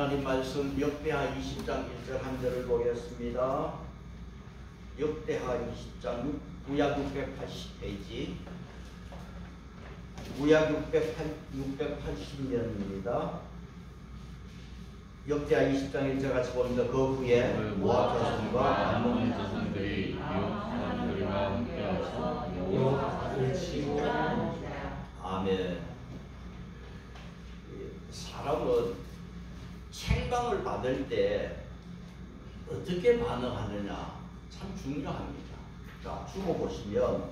하나님 말씀 역대하 20장 1절 한 절을 보겠습니다. 역대하 20장 구약 680페이지, 구약 680년입니다. 역대하 20장 1절 같이 봅니다. 그 후에 모압 자손과 암몬 자손들이 이웃 사람들과 함께하여 여호와를 치고. 아멘. 사람은 책망을 받을 때 어떻게 반응하느냐 참 중요합니다. 자, 주보 보시면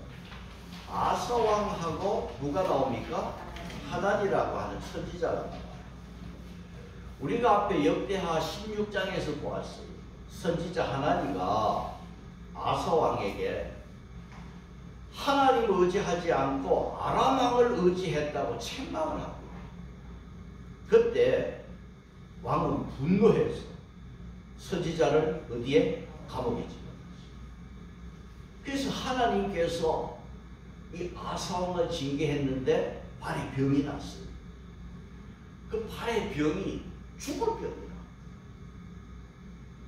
아사왕하고 누가 나옵니까? 하단이라고 하는 선지자가 나와요. 우리가 앞에 역대하 16장에서 보았어요. 선지자 하나니가 아사왕에게 하나님을 의지하지 않고 아람왕을 의지했다고 책망을 하고, 그때 왕은 분노해서 선지자를 어디에? 감옥에 집어넣었어요. 그래서 하나님께서 이 아사왕을 징계했는데 발에 병이 났어요. 그 발에 병이 죽을 병이라.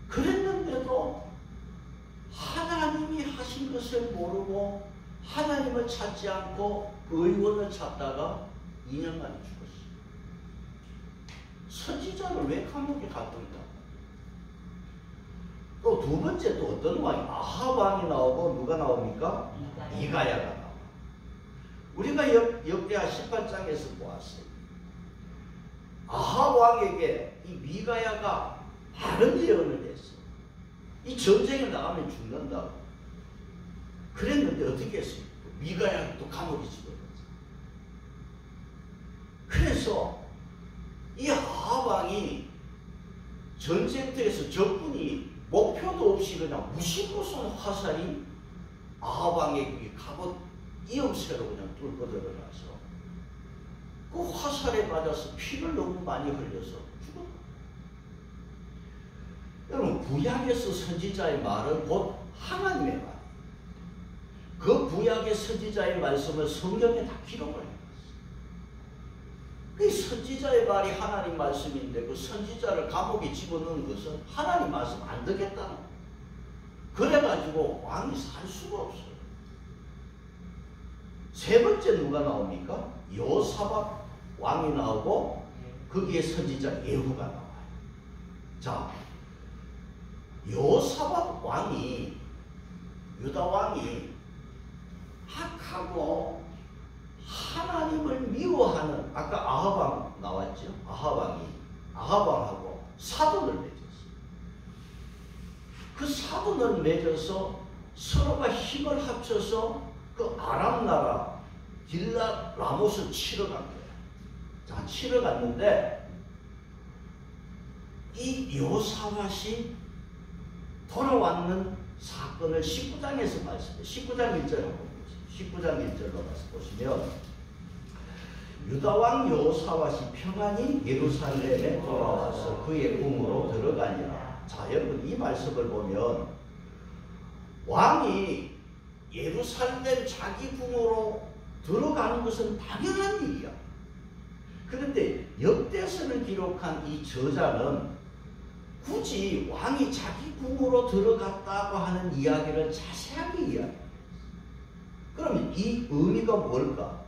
그랬는데도 하나님이 하신 것을 모르고 하나님을 찾지 않고 의원을 찾다가 2년 만에 죽었어요. 선지자를 왜 감옥에 갔던가? 또 두 번째 또 어떤 왕이? 아합 왕이 나오고 누가 나옵니까? 미가야가 나와. 우리가 역대하 18장에서 보았어요. 아합 왕에게 이 미가야가 바른 예언을 했어요. 이 전쟁에 나가면 죽는다고. 그랬는데 어떻게 했어요? 미가야가 또 감옥에 집어넣었어요. 그래서 이 아합 왕이 전쟁터에서 적군이 목표도 없이 그냥 무시무시한 화살이 아합 왕의 갑옷 이음새로 그냥 뚫고 들어가서 그 화살에 맞아서 피를 너무 많이 흘려서 죽었다. 여러분, 구약에서 선지자의 말은 곧 하나님의 말. 그 구약의 선지자의 말씀을 성경에 다 기록을 해놨어요. 그 선지자의 말이 하나님 말씀인데 그 선지자를 감옥에 집어넣은 것은 하나님 말씀 안 듣겠다는 거예요. 그래가지고 왕이 살 수가 없어요. 세 번째 누가 나옵니까? 여호사밧 왕이 나오고 거기에 선지자 예후가 나와요. 자, 여호사밧 왕이, 유다 왕이 악하고 하나님을 미워하는, 아까 아합왕 나왔죠? 아합왕하고 사돈을 맺었어요. 그 사돈을 맺어서 서로가 힘을 합쳐서 그 아람 나라 길라 라못을 치러 간 거예요. 자, 치러 갔는데 이 여호사밧이 돌아왔는 사건을 19장에서 말씀해요. 19장 1절 한번 보세요. 19장 1절로 가서 보시면 유다왕 여호사밧이 평안히 예루살렘에 돌아와서 그의 궁으로 들어가니라. 자, 여러분, 이 말씀을 보면 왕이 예루살렘 자기 궁으로 들어가는 것은 당연한 일이야. 그런데 역대서를 기록한 이 저자는 굳이 왕이 자기 궁으로 들어갔다고 하는 이야기를 자세하게 이야기해요. 그러면 이 의미가 뭘까?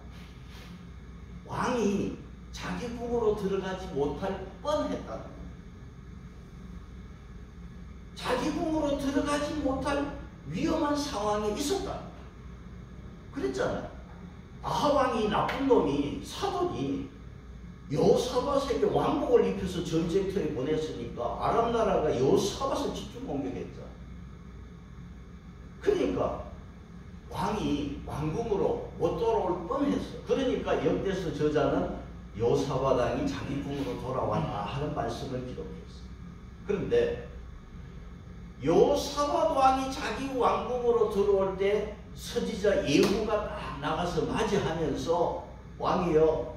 왕이 자기 궁으로 들어가지 못할 뻔했다는 거예요. 자기 궁으로 들어가지 못할 위험한 상황에 있었다는 거예요. 그랬잖아요. 아합 왕이, 나쁜 놈이, 사돈이 여호사밧에게 왕복을 입혀서 전쟁터에 보냈으니까 아람 나라가 여호사밧을 집중 공격했죠. 그러니까 왕이 왕궁으로 못 돌아올 뻔했어. 그러니까 역대서 저자는 여호사밧 왕이 자기 궁으로 돌아왔다 하는 말씀을 기록했어. 그런데 여호사밧 왕이 자기 왕궁으로 들어올 때 선지자 예후가 딱 나가서 맞이하면서 왕이여,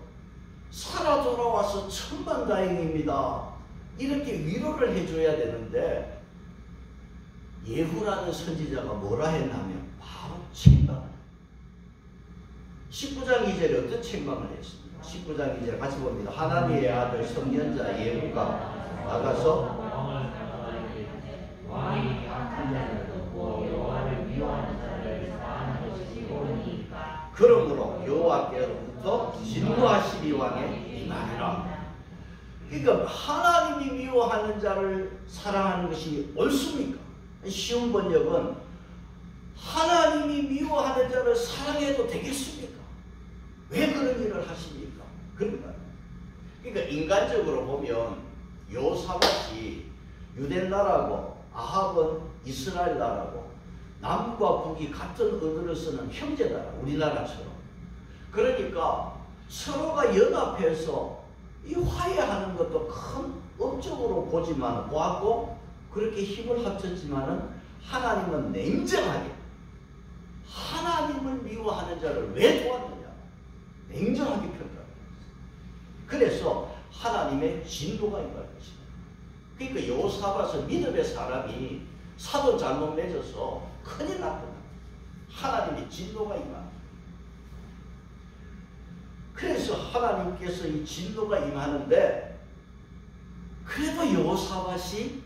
살아 돌아와서 천만다행입니다, 이렇게 위로를 해줘야 되는데 예후라는 선지자가 뭐라 했냐면 바로 책망을. 19장 2절에 어떤 책망을 했습니까? 19장 2절 같이 봅니다. 하나님의 아들 선견자 예후가 나가서 왕이 악한 자를 돕고 여호와를 미워하는 자를 사랑하는 것이 옳으니까. 그러므로 여호와께로부터 진노하시리 왕의 임하리라. 그러니까 하나님이 미워하는 자를 사랑하는 것이 옳습니까? 쉬운 번역은 하나님이 미워하는 자를 사랑해도 되겠습니까? 왜 그런 일을 하십니까? 그런 거예요. 그러니까 인간적으로 보면 여호사밧이 유대 나라고 아합은 이스라엘 나라고 남과 북이 같은 언어를 쓰는 형제나라, 우리나라처럼. 그러니까 서로가 연합해서 이 화해하는 것도 큰 업적으로 보았고 그렇게 힘을 합쳤지만은 하나님은 냉정하게 하나님을 미워하는 자를 왜 도왔느냐? 냉정하게 평가합니다. 그래서 하나님의 진노가 임할 것이다. 그러니까 여호사밧은 믿음의 사람이 사도 잘못 맺어서 큰일 났구나. 하나님의 진노가 임한다. 그래서 하나님께서 이 진노가 임하는데 그래도 여호사밧이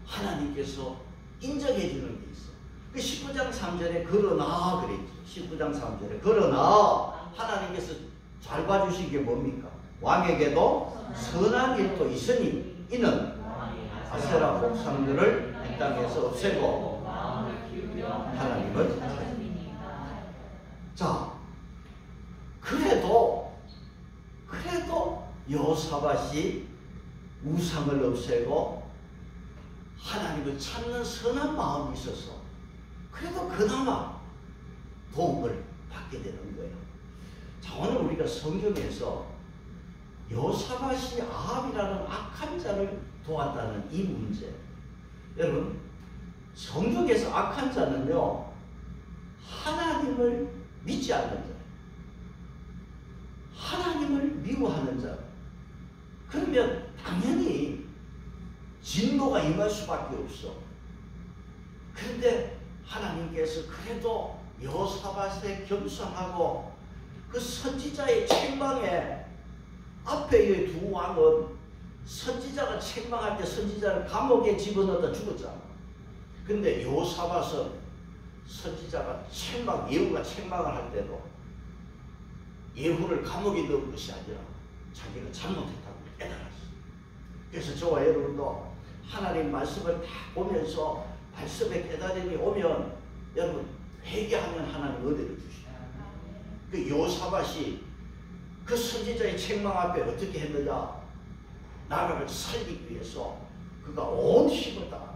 하나님께서 인정해 주는 게 있어. 그 19장 3절에 그러나 그랬죠. 19장 3절에 그러나 하나님께서 잘 봐주신 게 뭡니까? 왕에게도 선한 일도 있으니 이는 아세라 목상들을 이 땅에서 없애고 하나님을 자 그래도 여호사밧이 우상을 없애고 하나님을 찾는 선한 마음이 있어서 그래도 그나마 도움을 받게 되는 거예요. 자, 오늘 우리가 성경에서 여호사밧이 아합이라는 악한 자를 도왔다는 이 문제, 여러분 성경에서 악한 자는요 하나님을 믿지 않는 자, 하나님을 미워하는 자. 그러면 당연히 진노가 임할 수밖에 없어. 그런데 하나님께서 그래도 여호사밧에 겸손하고 그 선지자의 책망에 앞에 두 왕은 선지자가 책망할 때 선지자를 감옥에 집어넣다 죽었잖아. 근데 여호사밧은 선지자가 예후가 책망을 할 때도 예후를 감옥에 넣은 것이 아니라 자기가 잘못했다고 깨달았어. 그래서 저와 여러분도 하나님 말씀을 다 보면서 말씀의 깨달음이 오면 여러분 회개하면 하나님 은혜를 주시죠. 그 여호사밧이 그 선지자의 책망 앞에 어떻게 했느냐? 나라를 살리기 위해서 그가 온 힘을 다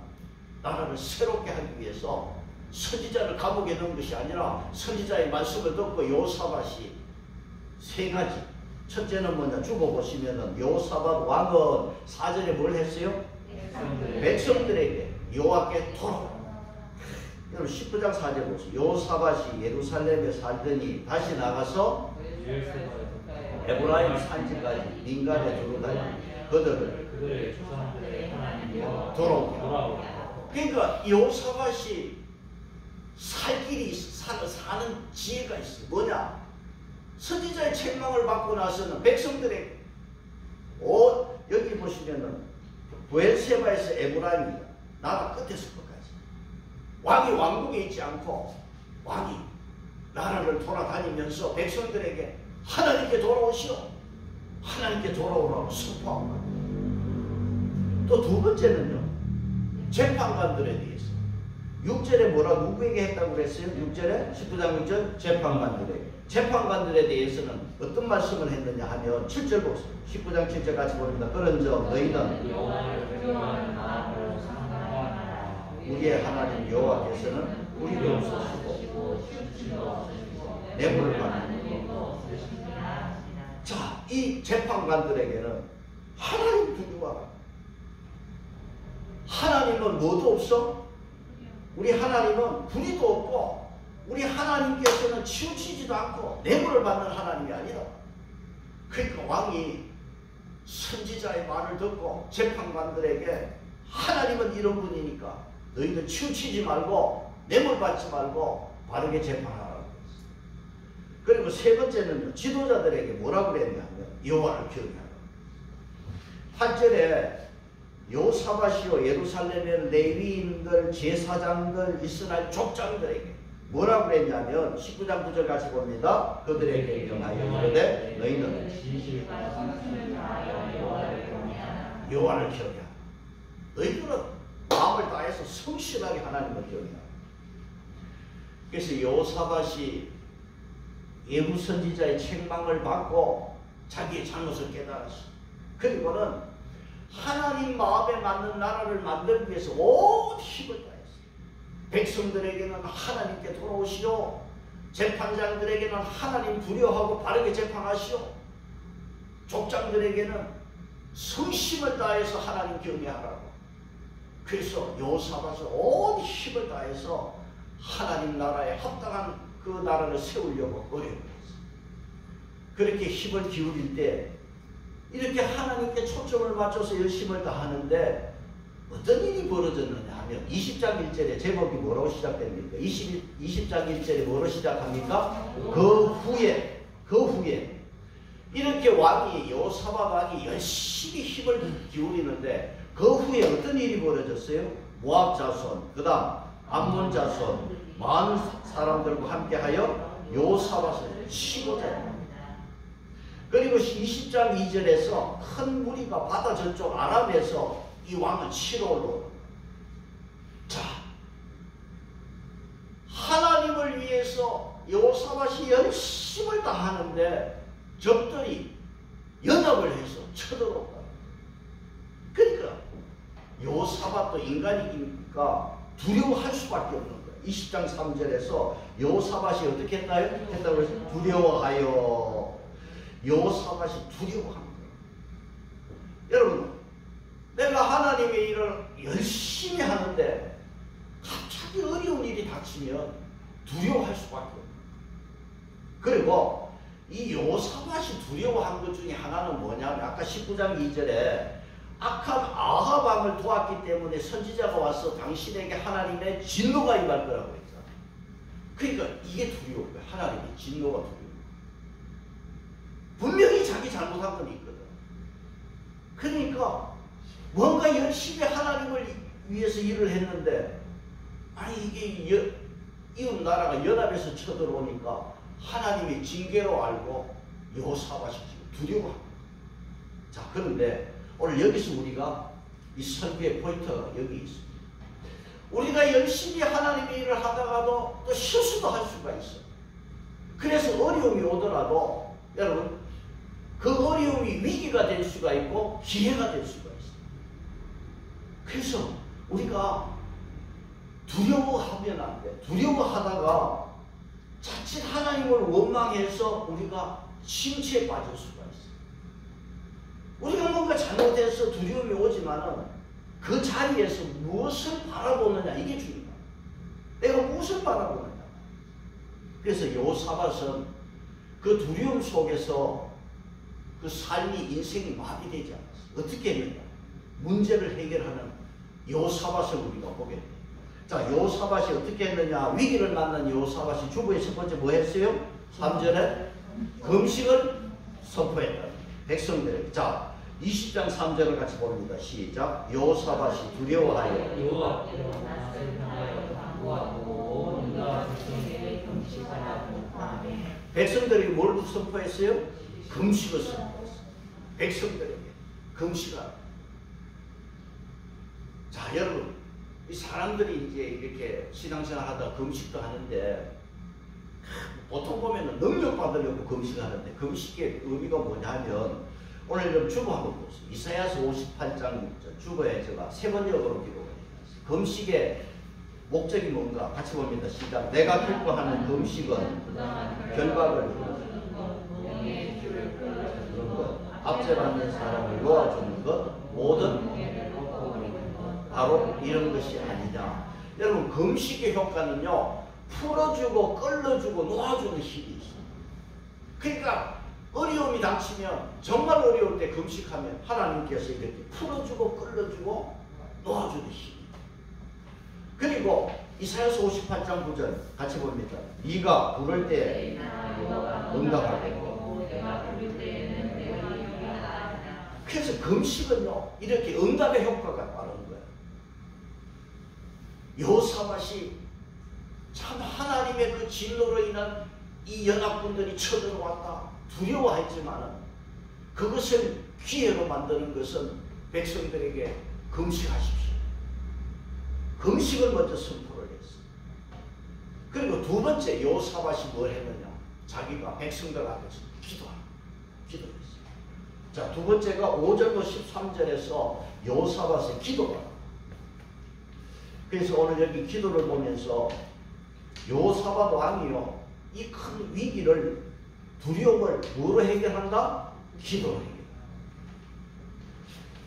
나라를 새롭게 하기 위해서 선지자를 감옥에 넣은 것이 아니라 선지자의 말씀을 듣고 여호사밧이 세 가지. 첫째는 뭐냐? 죽어보시면은 여호사밧 왕은 4절에 뭘 했어요? 백성들에게 여호와께 돌아오라. 여러분 19장 4절 보세요. 여호사밧이 예루살렘에 살더니 다시 나가서 에브라임 산지까지 민간에 두루다니 그들을 돌아오게. 그러니까 여호사밧이 살 길이 사는 지혜가 있어. 뭐냐? 선지자의 책망을 받고 나서는 백성들에게 여기 보시면은 부엘세바에서 에브라임이다. 나라 끝에서 끝까지 왕이 왕궁에 있지 않고 왕이 나라를 돌아다니면서 백성들에게 하나님께 돌아오시오. 하나님께 돌아오라고 선포하고 또 두 번째는요. 재판관들에 대해서 6절에 누구에게 했다고 그랬어요? 6절에 19장 6절 재판관들에 대해서는 어떤 말씀을 했느냐 하면 7절 보세요. 19장 7절 같이 보입니다. 그런즉 너희는 우리의 하나님 여호와께서는 우리를 없으시고 뇌물을 받는 자, 이 재판관들에게는 하나님 두려워라. 하나님은 뭐도 없어? 우리 하나님은 군의도 없고 우리 하나님께서는 치우치지도 않고 뇌물을 받는 하나님이 아니다. 그러니까 왕이 선지자의 말을 듣고 재판관들에게 하나님은 이런 분이니까 너희들 치우치지 말고 뇌물 받지 말고 바르게 재판하라고 했어. 그리고 세 번째는 지도자들에게 뭐라고 그랬냐면 여호와를 경외하라. 8절에 여호사밧이요 예루살렘의 레위인들, 제사장들, 이스라엘 족장들에게 뭐라고 그랬냐면 19장 9절 같이 봅니다. 그들에게 명하여 이르되 너희는 진실과 성품을 다하여 여호와를 경외하라. 여호와를 경외하라. 너희들은 마음을 다해서 성실하게 하나님을 경외하라. 그래서 여호사밧이 예후 선지자의 책망을 받고 자기의 잘못을 깨달았어. 그리고는 하나님 마음에 맞는 나라를 만들기 위해서 온 힘을 다했어요. 백성들에게는 하나님께 돌아오시오. 재판장들에게는 하나님 두려워하고 바르게 재판하시오. 족장들에게는 성심을 다해서 하나님 경외하라고. 그래서 여호사밧은 온 힘을 다해서 하나님 나라에 합당한 그 나라를 세우려고 어려워했어요. 그렇게 힘을 기울일 때 이렇게 하나님께 초점을 맞춰서 열심을 다하는데 어떤 일이 벌어졌느냐 하면 20장 1절에 제목이 뭐라고 시작됩니까? 20장 1절에 뭐로 시작합니까? 그 후에 이렇게 왕이 여호사밧 왕이 열심히 힘을 기울이는데 그 후에 어떤 일이 벌어졌어요? 모압 자손, 그 다음 암몬 자손 많은 사람들과 함께하여 여호사밧을 치고자 합니다. 그리고 20장 2절에서 큰 무리가 바다 저쪽 아람에서 이 왕을 치러 올라옵니다. 자, 하나님을 위해서 여호사밧이 열심을 다하는데 적들이 연합을 해서 쳐들어온다. 그러니까 여호사밧도 인간이니까 두려워할 수밖에 없는 거예요. 20장 3절에서 여호사밧이 어떻게 했다고 해서 두려워하여. 여호사밧이 두려워한 거예요. 여러분, 내가 하나님의 일을 열심히 하는데 갑자기 어려운 일이 닥치면 두려워할 수밖에 없어요. 그리고 이 여호사밧이 두려워한 것 중에 하나는 뭐냐면 아까 19장 2절에 악한 아합 왕을 도왔기 때문에 선지자가 와서 당신에게 하나님의 진노가 임할 거라고 했잖아요. 그러니까 이게 두려운 거예요. 하나님의 진노가 두려운 거예요. 분명히 자기 잘못한 건 있거든. 그러니까 뭔가 열심히 하나님을 위해서 일을 했는데 아니 이게 이웃 나라가 연합해서 쳐들어오니까 하나님의 징계로 알고 여호사밧이 지금 두려워합니다. 자, 그런데 오늘 여기서 우리가 이 설교의 포인트가 여기 있습니다. 우리가 열심히 하나님의 일을 하다가도 또 실수도 할 수가 있어. 그래서 어려움이 오더라도 여러분 그 어려움이 위기가 될 수가 있고 기회가 될 수가 있어요. 그래서 우리가 두려워하면 안 돼. 두려워하다가 자칫 하나님을 원망해서 우리가 심취에 빠질 수가 있어요. 우리가 뭔가 잘못해서 두려움이 오지만은 그 자리에서 무엇을 바라보느냐 이게 중요해요. 내가 무엇을 바라보느냐. 그래서 여호사밧은 그 두려움 속에서 그 삶이 인생이 마비되지 않았어요. 어떻게 했느냐. 문제를 해결하는 여호사밧을 우리가 보게 돼요. 자, 여호사밧이 어떻게 했느냐. 위기를 만난 여호사밧이 주부의 첫 번째 뭐 했어요? 3절에 금식을 선포했다. 백성들에게. 자, 20장 3절을 같이 봅니다. 시작. 여호사밧이 두려워하여 여호와께로 낯을 향하여 당부하고 온유와 백성에게 금식하라 선포하매. 백성들에게 뭘 선포했어요? 금식을 선포했어요. 백성들에게 금식하라. 자, 여러분, 이 사람들이 이제 이렇게 신앙생활 하다 금식도 하는데 보통 보면은 능력 받으려고 금식하는데 금식의 의미가 뭐냐면 오늘 좀 주보 한번 보세요. 이사야서 58장 6절 주보에 제가 세 번역으로 기록을 해놨어요. 금식의 목적이 뭔가 같이 봅니다. 시작. 내가 기뻐하는 금식은 결박을 주는 것, 압제받는 사람을 놓아주는 것, 모든 바로 이런 것이 아니냐. 여러분, 금식의 효과는요, 풀어주고 끌어주고 놓아주는 힘이 있어요. 그러니까 어려움이 닥치면 정말 어려울 때 금식하면 하나님께서 이렇게 풀어주고 끌어주고 놓아주는 힘이. 그리고 이사야서 58장 9절 같이 봅니다. 네가 부를 때 응답하고. 그래서 금식은요, 이렇게 응답의 효과가 빠른 거예요. 여호사밧이 참 하나님의 그 진노로 인한 이 연합군들이 쳐들어왔다 두려워했지만 그것을 기회로 만드는 것은 백성들에게 금식하십시오. 금식을 먼저 선포를 했어요. 그리고 두 번째 여호사밧이 뭘 했느냐, 자기가 백성들 앞에서 기도를 했어요. 자, 두 번째가 5절부터 13절에서 여호사밧의 기도가. 그래서 오늘 여기 기도를 보면서 여호사밧 왕이요, 이 큰 위기를, 두려움을 뭐로 해결한다? 기도로 해결한다.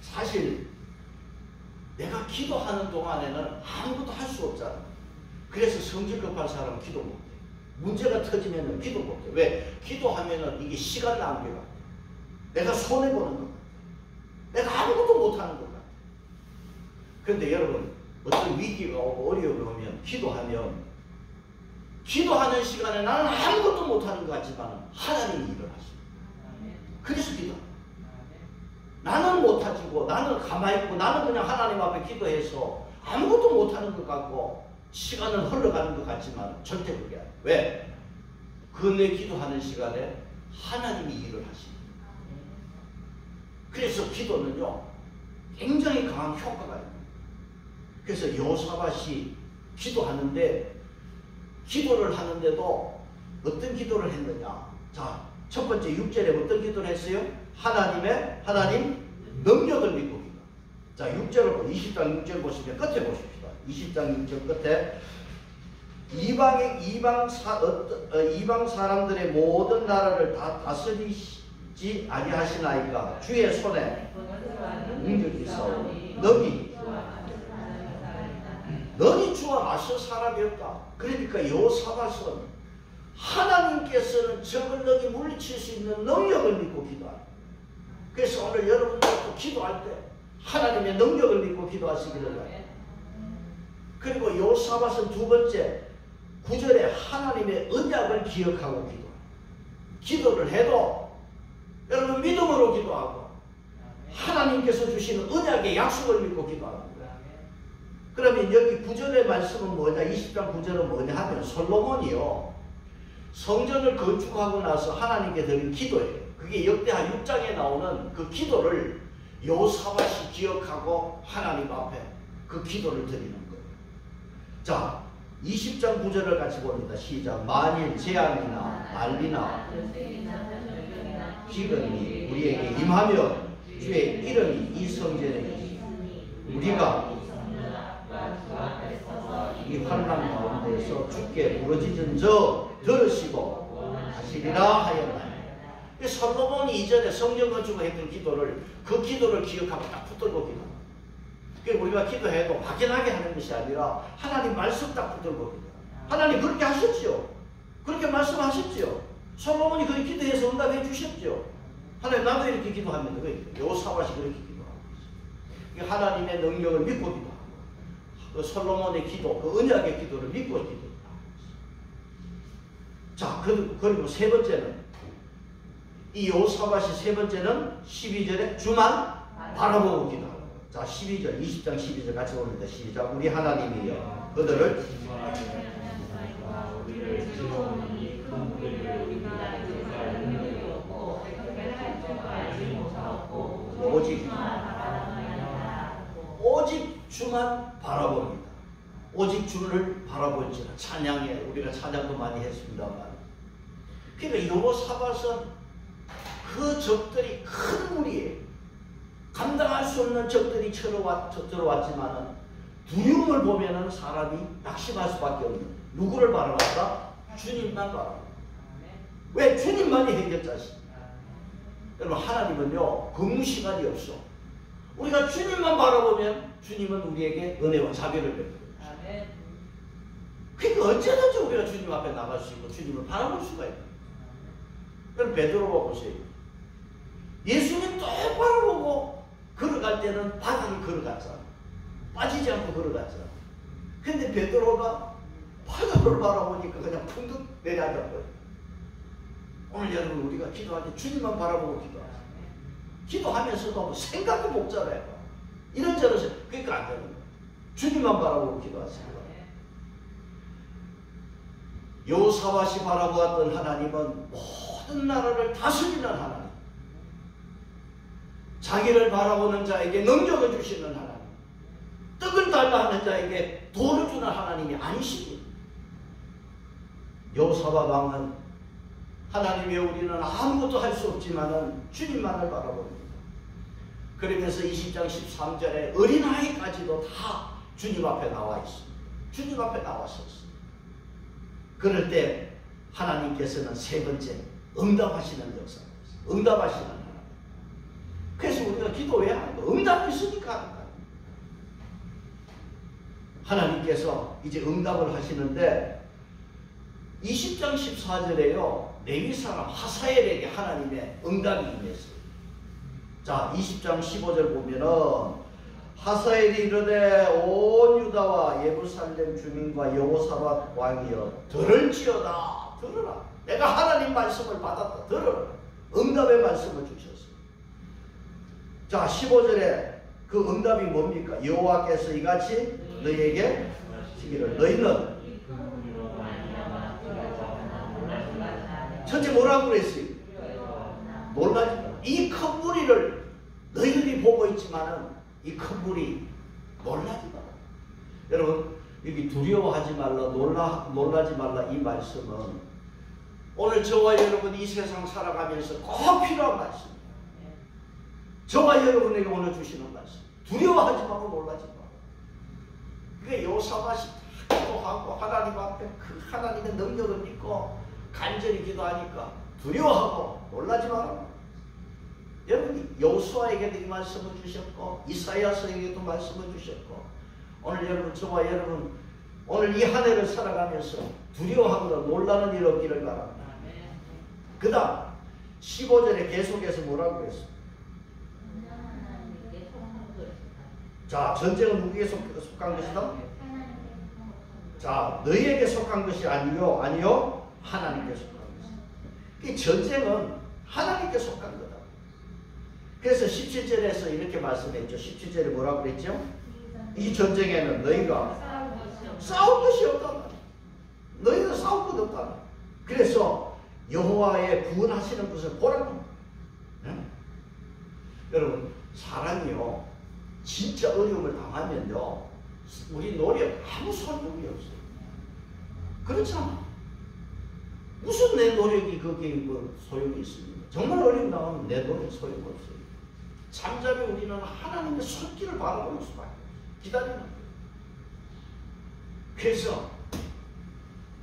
사실 내가 기도하는 동안에는 아무것도 할 수 없잖아. 그래서 성질 급한 사람은 기도 못해. 문제가 터지면 기도 못해. 왜? 기도하면 이게 시간 낭비가 돼. 내가 손해보는 것 같아. 내가 아무것도 못하는 것 같아. 그런데 여러분, 어떤 위기가 오고 어려움이 오면 기도하는 시간에 나는 아무것도 못하는 것 같지만 하나님이 일을 하십니다. 그래서 기도합니다. 나는 못하지고 나는 가만히 있고 나는 그냥 하나님 앞에 기도해서 아무것도 못하는 것 같고 시간은 흘러가는 것 같지만 절대 그게 아니에요. 왜? 그 내 기도하는 시간에 하나님이 일을 하십니다. 그래서 기도는요, 굉장히 강한 효과가 있습니다. 그래서 여호사밧이 기도를 하는데도 어떤 기도를 했느냐. 자, 첫 번째 6절에 어떤 기도를 했어요? 하나님 능력을 믿고 기도. 자, 6절을 20장 6절 보시면 끝에 보십시다. 20장 6절 끝에 이방 사람들의 모든 나라를 다 다스리지 아니하시나이까 주의 손에 능력이 있사오니 너니 주와 맞설 사람이 없다. 그러니까 여호사밧은 하나님께서는 적을 너희 물리칠 수 있는 능력을 믿고 기도합니다. 그래서 오늘 여러분들도 기도할 때 하나님의 능력을 믿고 기도하시기를 바랍니다. 그리고 여호사밧은 두 번째 9절에 하나님의 언약을 기억하고 기도합니다. 기도를 해도 여러분 믿음으로 기도하고 하나님께서 주시는 언약의 약속을 믿고 기도합니다. 그러면 여기 9절의 말씀은 뭐냐, 20장 9절은 뭐냐 하면 솔로몬이요, 성전을 건축하고 나서 하나님께 드린 기도예요. 그게 역대하 6장에 나오는 그 기도를 여호사밧이 기억하고 하나님 앞에 그 기도를 드리는 거예요. 자, 20장 9절을 같이 봅니다. 시작. 만일 재앙이나 난리나 기근이 우리에게 임하면 주의 이름이 이 성전에 우리가 이 환난 가운데서 주께 부르짖은 저 들으시고 하시리라 하였나니. 솔로몬이 이전에 성전 건축을 했던 기도를, 그 기도를 기억하고 딱 붙들고 기도합니다. 그러니까 우리가 기도해도 막연하게 하는 것이 아니라 하나님 말씀 딱 붙들고 기도합니다. 하나님 그렇게 하셨죠. 그렇게 말씀하셨죠. 솔로몬이 그렇게 기도해서 응답해 주셨죠. 하나님 나도 이렇게 기도합니다. 여호사밧이 그렇게 기도하고 있어요. 하나님의 능력을 믿고 기도합니다. 그 솔로몬의 기도, 그 언약의 기도를 믿고 기도하고 있어요. 자, 그리고 세 번째는, 이 여호사밧이 세 번째는 12절에 주만 바라보고 기도하는 거예요. 자, 12절, 20장 12절 같이 봅니다. 시작. 우리 하나님이여 그들을 오직 주만 바라봅니다. 오직 주를 바라볼지라. 찬양에 우리가 찬양도 많이 했습니다만, 그러니까 여호사밧은 그 적들이 큰 무리에 감당할 수 없는 적들이 들어왔지만은 두려움을 보면은 사람이 낙심할 수밖에 없는, 누구를 바라봤다? 주님만 바라봤다. 왜? 주님만이 해결자십니다. 여러분, 하나님은요 근무시간이 없어. 우리가 주님만 바라보면 주님은 우리에게 은혜와 자비를 베풀어요. 그러니까 언제든지 우리가 주님 앞에 나갈 수 있고 주님을 바라볼 수가 있다. 그럼 베드로가 보세요. 예수님 똑바로 보고 걸어갈 때는 바다를 걸어갔잖아. 빠지지 않고 걸어갔잖아. 근데 베드로가 바다를 바라보니까 그냥 풍덩 내려앉아버려. 오늘 여러분, 우리가 기도할 때 주님만 바라보고 기도하세요. 기도하면서도 생각이 복잡해요. 이런저런 그러니까 안 되는 거예요. 주님만 바라보고 기도하세요. 여호사밧이 바라보았던 하나님은 모든 나라를 다스리는 하나님, 자기를 바라보는 자에게 능력을 주시는 하나님, 떡을 달라 하는 자에게 돌을 주는 하나님이 아니십니다. 여호사밧 왕은 하나님의 우리는 아무것도 할 수 없지만은 주님만을 바라봅니다. 그러면서 20장 13절에 어린아이까지도 다 주님 앞에 나와 있습니다. 주님 앞에 나왔었습니다. 그럴 때 하나님께서는 세 번째 응답하시는 역사가 있어요. 응답하시는 하나님. 그래서 우리가 기도 왜 하는 거예요? 응답이 있으니까 하는 거예요. 하나님께서 이제 응답을 하시는데 20장 14절에요. 레위 사람 하사엘에게 하나님의 응답이 임했어요. 자, 20장 15절 보면은 하사엘이 이르되 온 유다와 예루살렘 주민과 여호사밧 왕이여 들을지어다. 들으라. 내가 하나님 말씀을 받았다. 들으라. 응답의 말씀을 주셨어요. 자, 15절에 그 응답이 뭡니까? 여호와께서 이같이 너희에게 시기를 너희는 첫째 뭐라고 그랬어요? 놀라지 마. 이 큰 무리를 너희들이 보고 있지만은 이 큰 무리 놀라지 마라. 여러분 여기 두려워하지 말라, 놀라지 말라 이 말씀은 오늘 저와 여러분 이 세상 살아가면서 꼭 필요한 말씀입니다. 저와 여러분에게 오늘 주시는 말씀. 두려워하지 말고 놀라지 마라. 그게 여호사밧이 기도하고 하나님 앞에 그 하나님의 능력을 믿고 간절히 기도하니까 두려워하고 놀라지 마라. 여러분 여호수아에게도 이 말씀을 주셨고 이사야서에게도 말씀을 주셨고 오늘 여러분 저와 여러분 오늘 이 한 해를 살아가면서 두려워하거나 놀라는 일 없기를 바랍니다. 그 다음 15절에 계속해서 뭐라고 했어요? 자, 전쟁은 누구에게 속한 것이다? 자, 너희에게 속한 것이 아니요 하나님께 속한 것이다. 이 전쟁은 하나님께 속한 거다. 그래서 17절에서 이렇게 말씀했죠. 17절에 뭐라고 그랬죠? 이 전쟁에는 너희가 싸울 것이 없다. 너희가 싸울 것 없다. 그래서 여호와의 구원하시는 것을 보라고. 네? 여러분 사람이요 진짜 어려움을 당하면요 우리 노력 아무 소용이 없어요. 그렇잖아. 무슨 내 노력이 거기에 뭐 소용이 있습니까? 정말 어려움 당하면 내 노력 소용없어요. 잠잠히 우리는 하나님의 손길을 바라보는 수밖에 없어요. 기다리는 거예요. 그래서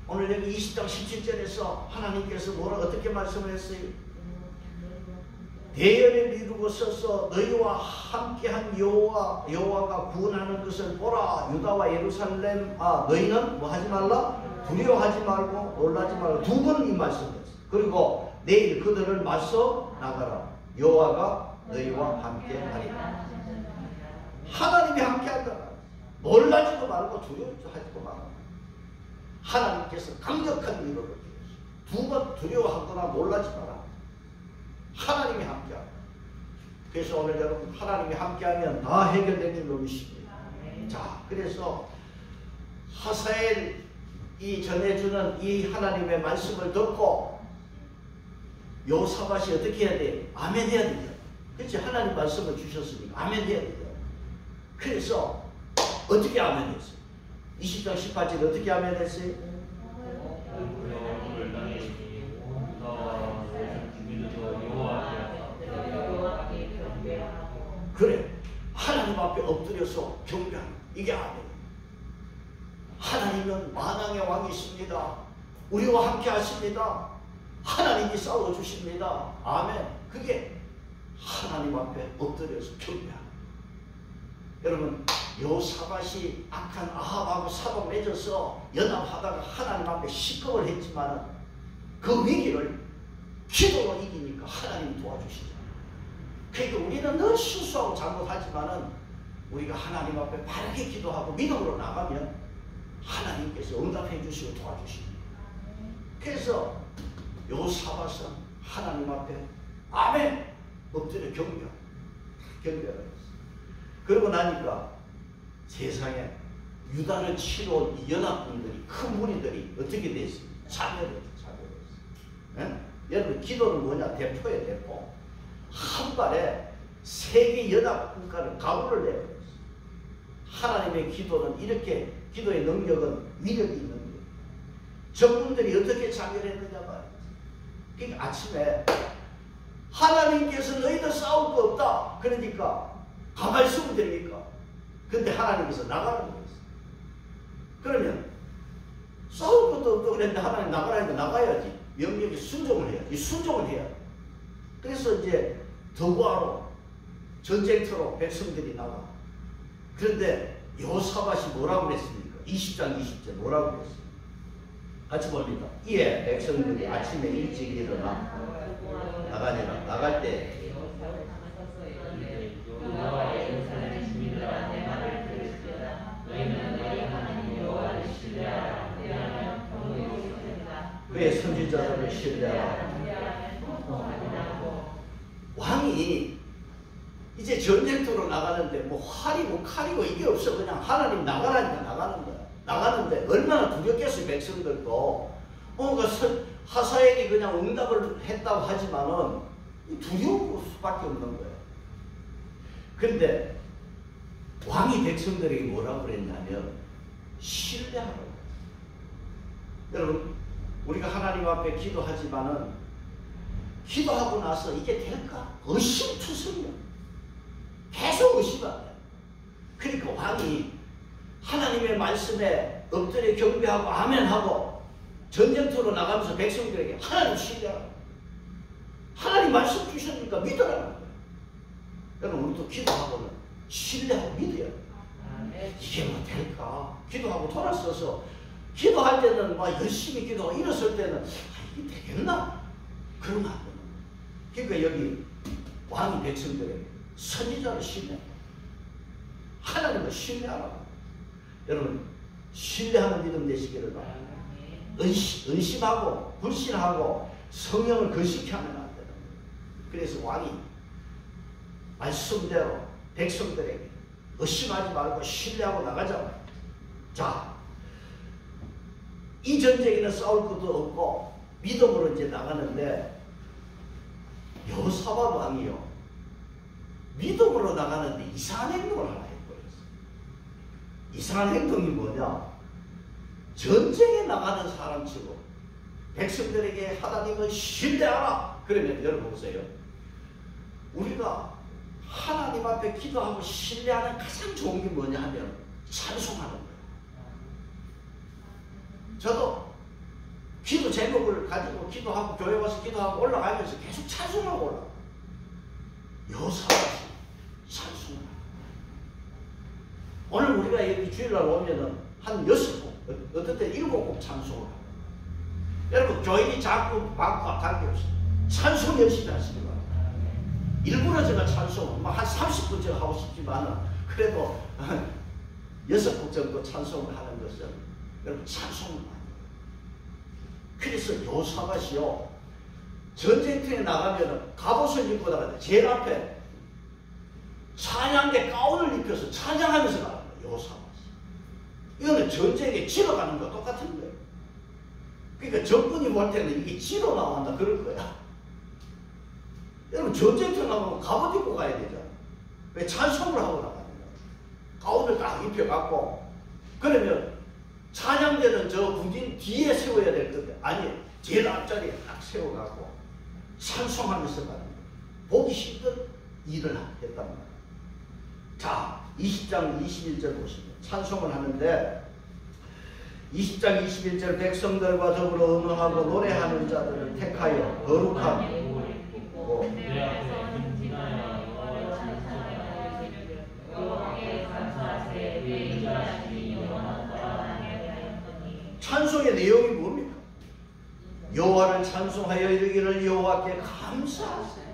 오늘 여기 20장 17절에서 하나님께서 어떻게 말씀을 했어요? 대열을 이루고 서서 너희와 함께한 여호와가 구원하는 것을 보라. 유다와 예루살렘 너희는 뭐 하지 말라? 두려워하지 말고 놀라지 말고 두 번 이 말씀했어요. 그리고 내일 그들을 맞서 나가라. 여호와가 너희와 함께하리라. 하나님이 함께한다. 놀라지도 말고 두려워하지도 말고 하나님께서 강력한 위로를 주셨어요. 두 번 두려워하거나 놀라지 마라. 하나님이 함께하라. 그래서 오늘 여러분 하나님이 함께하면 다 해결되는 줄로 믿습니다. 자, 그래서 하사엘이 전해주는 이 하나님의 말씀을 듣고 여호사밧이 어떻게 해야 돼? 아멘 해야 돼요. 그렇지? 하나님 말씀을 주셨으니까 아멘 해야 돼요. 그래서 어떻게 아멘 했어요? 20장 18절 어떻게 아멘 했어요? 그래, 하나님 앞에 엎드려서 경배하는 이게 아멘. 하나님은 만왕의 왕이십니다. 우리와 함께 하십니다. 하나님이 싸워주십니다. 아멘. 그게 하나님 앞에 엎드려서 경배하는. 여러분 여호사밧이 악한 아합하고 사도 맺어서 연합하다가 하나님 앞에 시겁을 했지만 그 위기를 기도로 이기니까 하나님이 도와주시죠. 그러니까 우리는 늘 실수하고 잘못하지만은 우리가 하나님 앞에 바르게 기도하고 믿음으로 나가면 하나님께서 응답해 주시고 도와주십니다. 그래서 여호사밧은 하나님 앞에 아멘 엎드려 경배하라 했어. 그러고 나니까 세상에 유다를 치러 온 이 연합군들이, 큰 무리들이 어떻게 됐습니까? 자멸했어. 여러분, 기도는 뭐냐? 대포예요, 대포. 한 발에 세계 연합국가를 가구를 내버렸어. 하나님의 기도는 이렇게, 기도의 능력은 위력이 있는 거예요. 적군들이 어떻게 자멸했느냐 말이야. 그러니까 아침에 하나님께서 너희들 싸울 거 없다. 그러니까 가만히 있으면 됩니까? 근데 하나님께서 나가라고 했어. 그러면 싸울 것도 없고 그랬는데 하나님 나가라니까 나가야지. 명령에 순종을 해야지. 순종을 해야 돼. 그래서 이제 더구하러 전쟁터로 백성들이 나가. 그런데 여호사밧이 뭐라고 그랬습니까? 20장 20절 뭐라고 그랬습니까? 같이 봅니다. 이에 백성들이 아침에 일찍 일어나 나가니라. 나갈 때 그의 선지자들을 신뢰하라. 왕이 이제 전쟁터로 나가는데 뭐 활이고 칼이고 이게 없어. 그냥 하나님 나가라니까 나가는 거야. 나가는데 얼마나 두렵겠어요, 백성들도. 하사엘이 그냥 응답을 했다고 하지만은 두려울 수밖에 없는 거예요. 근데 왕이 백성들에게 뭐라고 그랬냐면 신뢰하라고. 여러분, 우리가 하나님 앞에 기도하지만은 기도하고 나서 이게 될까? 의심투성이야. 계속 의심하네. 그러니까 왕이 하나님의 말씀에 엎드려 경배하고 아멘하고 전쟁터로 나가면서 백성들에게 하나님 신뢰하라. 하나님 말씀 주셨으니까 믿으라는 거예요. 여러분, 우리도 기도하고는 신뢰하고 믿어야 돼. 이게 뭐 될까? 기도하고 돌아서서 기도할 때는 막 열심히 기도하고 일어설 때는 이게 되겠나? 그러면 안 되는 거예요. 그러니까 여기 왕이 백성들에게 선지자를 신뢰, 하나님을 신뢰하라고. 여러분, 신뢰하는 믿음 되시기를 바랍니다. 의심하고 불신하고 성령을 거시케 하면 안 되는 거예요. 그래서 왕이 말씀대로 백성들에게 의심하지 말고 신뢰하고 나가자. 자, 이 전쟁에는 싸울 것도 없고 믿음으로 이제 나가는데 여호사밧 왕이요, 믿음으로 나가는데 이상한 행동을 하나 해버렸어요. 이상한 행동이 뭐냐? 전쟁에 나가는 사람치고 백성들에게 하나님을 신뢰하라. 그러면 여러분 보세요. 우리가 하나님 앞에 기도하고 신뢰하는 가장 좋은 게 뭐냐 하면 찬송하는 거예요. 저도 기도 제목을 가지고 기도하고 교회 와서 기도하고 올라가면서 계속 찬송하고 올라가요. 여호사밧이 찬송을 해요. 오늘 우리가 여기 주일날 오면은 한 6곡, 어떨 때 7곡 찬송을 하고. 여러분, 교인이 자꾸 바꾸와 관계없어요. 찬송 열심히 하시기 바랍니다. 일부러 제가 찬송을 한 30분 제가 하고 싶지만은 그래도 6곡 정도 찬송을 하는 것은 여러분 찬송을 많이 해요. 그래서 여호사밧이요, 전쟁터에 나가면은 갑옷을 입고 나가는데 제일 앞에 찬양대 가운을 입혀서 찬양하면서 나가는 거예요. 여호사밧이. 이거는 전쟁에 지러 가는 거 똑같은 거예요. 그러니까 적군이 볼 때는 이게 지러 나온다 그럴 거야. 여러분, 전쟁터 나가면 갑옷 입고 가야 되잖아. 왜? 찬송을 하고 나가는 거야. 가운을 딱 입혀갖고. 그러면 찬양대는 저 군인 뒤에 세워야 될 건데 아니, 제일 앞자리에 딱 세워갖고 찬송하면서 가는 거예요. 보기 힘든 일을 했단 말이에요. 자, 20장 21절 보시면 찬송을 하는데 20장 21절 백성들과 더불어 언어하고 노래하는 자들을 택하여 거룩한 찬송의 내용이 뭡니까? 여호와를 찬송하여 이르기를 여호와께 감사하세요.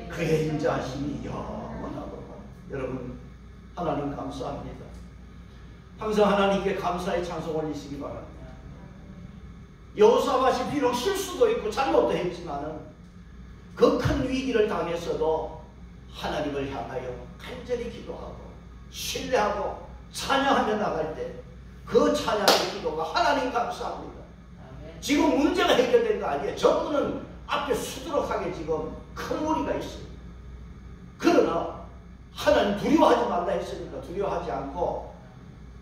그의 인자하심이 영원하도다. 여러분, 하나님 감사합니다. 항상 하나님께 감사의 찬송 올리시기 바랍니다. 여호사밧이 비록 실수도 있고 잘못도 했지만은 그 큰 위기를 당했어도 하나님을 향하여 간절히 기도하고 신뢰하고 찬양하며 나갈 때 그 찬양의 기도가 하나님 감사합니다. 지금 문제가 해결된 거 아니에요. 저분은 앞에 수두룩하게 지금 큰 무리가 있어요. 그러나 하나님 두려워하지 말라 했으니까 두려워하지 않고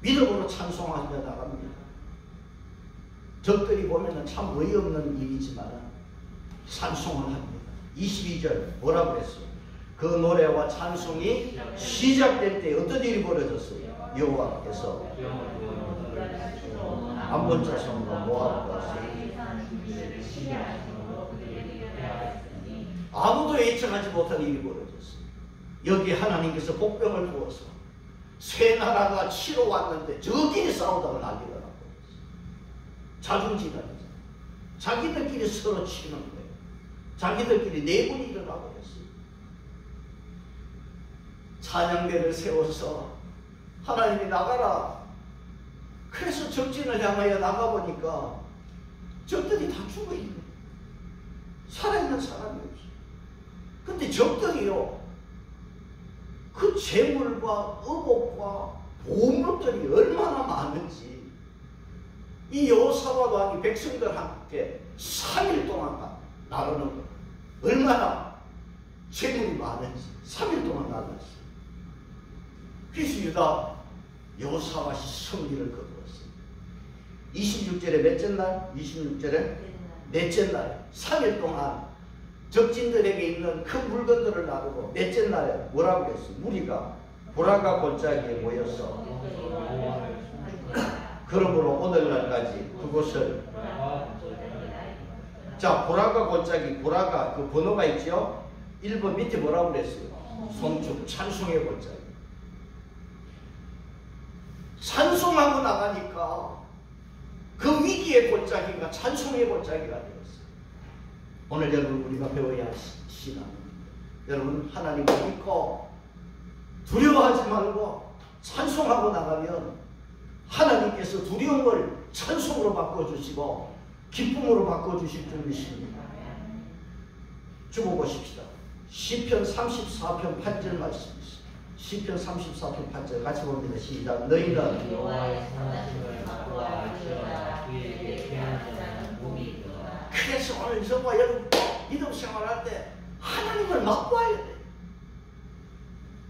믿음으로 찬송하며 나갑니다. 적들이 보면은 참 어이없는 일이지만 찬송을 합니다. 22절 뭐라고 그랬어요? 그 노래와 찬송이 시작될 때 어떤 일이 벌어졌어요? 여호와께서 암몬 자손과 모압과 아무도 예측하지 못한 일이 벌어졌어요. 여기 하나님께서 복병을 부어서 세 나라가 치러 왔는데 저끼리 싸우다가 난리가 났고 자중지간이죠. 자기들끼리 서로 치는 거예요. 자기들끼리 내분이 일어나고 있어요. 찬양대를 세워서 하나님이 나가라. 그래서 적진을 향하여 나가보니까 적들이 다 죽어있네. 살아있는 사람이 없어. 근데 적들이요, 그 재물과 의복과 보물들이 얼마나 많은지 이 여호사밧 왕이 백성들한테 3일 동안 나르는 거 얼마나 재물이 많은지 3일 동안 나눴어요. 그래서 유다 여호사밧이 승리를 거두었어요. 26절에 몇째 날? 26절에 넷째 날 3일 동안 적진들에게 있는 큰 물건들을 나누고 넷째 날에 뭐라고 했어요? 무리가 보라가 골짜기에 모여서 그러므로 오늘날까지 그곳을 자 보라가 골짜기 보라가 그 번호가 있죠? 1번 밑에 뭐라고 그랬어요? 송축 찬송의 골짜기. 찬송하고 나가니까 그 위기의 골짜기가 찬송의 골짜기가 되었어요. 오늘 여러분 우리가 배워야 할 신앙입니다. 여러분 하나님을 믿고 두려워하지 말고 찬송하고 나가면 하나님께서 두려움을 찬송으로 바꿔주시고 기쁨으로 바꿔주실 줄 믿습니다. 주고 보십시다. 시편 34편 8절 말씀입니다. 시편 34편 8절 같이 봅니다. 시작. 너희는 여호와의 선하심을 바꾸어 주시오라. 그에게 피하는 자는 복이 있도다. 그래서 오늘 저와 여러분 믿음 생활할 때 하나님을 맛봐야 돼.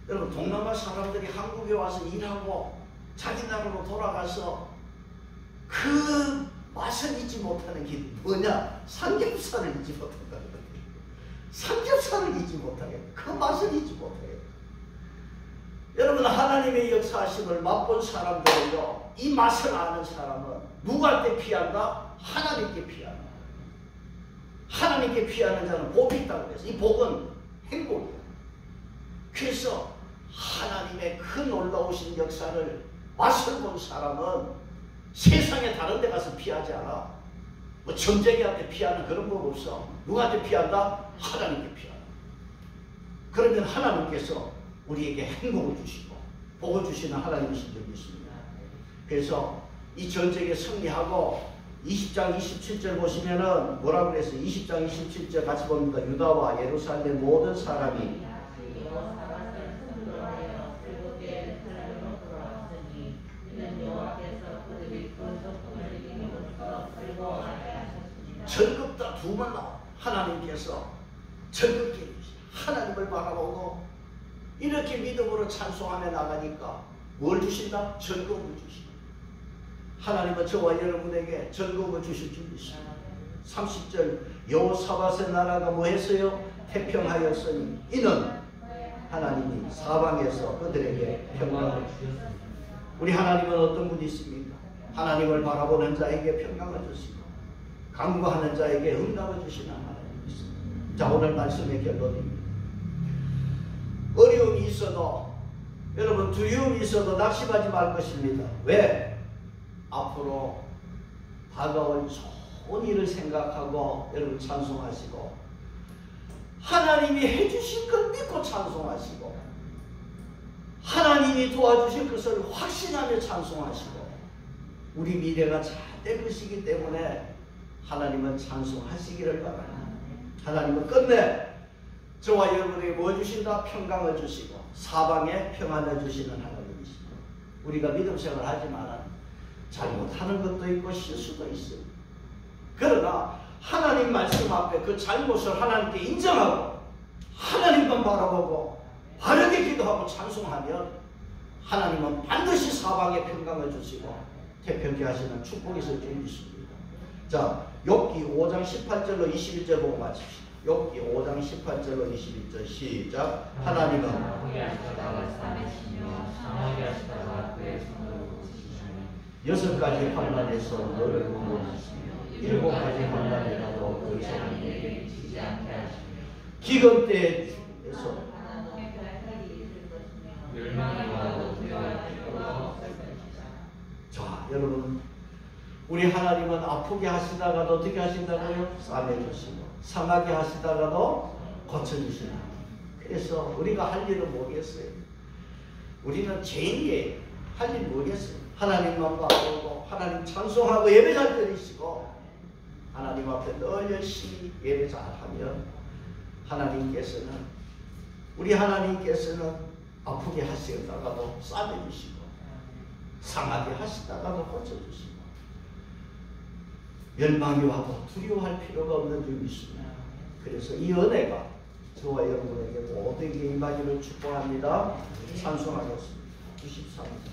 여러분 동남아 사람들이 한국에 와서 일하고 자기 나라로 돌아가서 그 맛을 잊지 못하는 게 뭐냐? 삼겹살을 잊지 못한다는 거예요. 삼겹살을 잊지 못하게 그 맛을 잊지 못하게. 여러분 하나님의 역사하심을 맛본 사람들은요 이 맛을 아는 사람은 누구한테 피한다? 하나님께 피한다. 하나님께 피하는 자는 복이 있다고 그래서 이 복은 행복이야. 그래서 하나님의 그 놀라우신 역사를 맛을 본 사람은 세상에 다른 데 가서 피하지 않아. 뭐 점쟁이한테 피하는 그런 법 없어. 누구한테 피한다? 하나님께 피한다. 그러면 하나님께서 우리에게 행복을 주시고 복을 주시는 하나님이신 줄 믿습니다. 그래서 이 전쟁에 승리하고 20장 27절 보시면은 뭐라고 그랬어요? 20장 27절 같이 봅니다. 유다와 예루살렘 모든 사람이 절급다 두 번 나와. 하나님께서 절급게 해주시. 하나님을 바라보고 이렇게 믿음으로 찬송하며 나가니까 뭘 주신다? 절급을 주신다. 하나님은 저와 여러분에게 절급을 주실 줄 믿습니다. 30절 여호사밧의 나라가 뭐 했어요? 태평하였으니 이는 하나님이 사방에서 그들에게 평강을 주셨습니다. 우리 하나님은 어떤 분이 있습니까? 하나님을 바라보는 자에게 평강을 주시고 간구하는 자에게 응답을 주시는 하나님이 있습니다. 자, 오늘 말씀의 결론입니다. 어려움이 있어도 여러분 두려움이 있어도 낙심하지 말 것입니다. 왜? 앞으로 다가올 좋은 일을 생각하고 여러분 찬송하시고 하나님이 해주실 걸 믿고 찬송하시고 하나님이 도와주실 것을 확신하며 찬송하시고 우리 미래가 잘 될 것이기 때문에 하나님은 찬송하시기를 바랍니다. 하나님은 끝내 저와 여러분에게 뭐 주신다? 평강을 주시고 사방에 평안을 주시는 하나님이십니다. 우리가 믿음 생활을 하지만 잘못하는 것도 있고 실수도 있어요. 그러나 하나님 말씀 앞에 그 잘못을 하나님께 인정하고 하나님만 바라보고 바르게 기도하고 찬송하면 하나님은 반드시 사방에 평강을 주시고 태평케 하시는 축복이 있을 줄 믿습니다. 자, 욥기 5장 18절로 21절 보고 마칩시다. 욥기 5장 18절로 21절 시작. 하나님은 여섯 가지 환난에서 너를 구원하시며 일곱 가지 환난이라도 그 재앙에게 미치지 않게 하시며 기근 때에서 자, 여러분, 우리 하나님은 아프게 하시다가도 어떻게 하신다고요? 싸매주시고 상하게 하시다가도 고쳐주시는. 그래서 우리가 할 일은 뭐겠어요? 우리는 죄인이에요. 할 일 뭐겠어요? 하나님만 바라보고 하나님 찬송하고 예배 잘 드리시고 하나님 앞에 늘 열심히 예배 잘하면 우리 하나님께서는 아프게 하시다가도 싸매주시고 상하게 하시다가도 고쳐주시고 열망이 와도 두려워할 필요가 없는 줄 믿습니다. 그래서 이 은혜가 저와 여러분에게 모두에게 임하기를 축복합니다. 찬송하겠습니다. 93절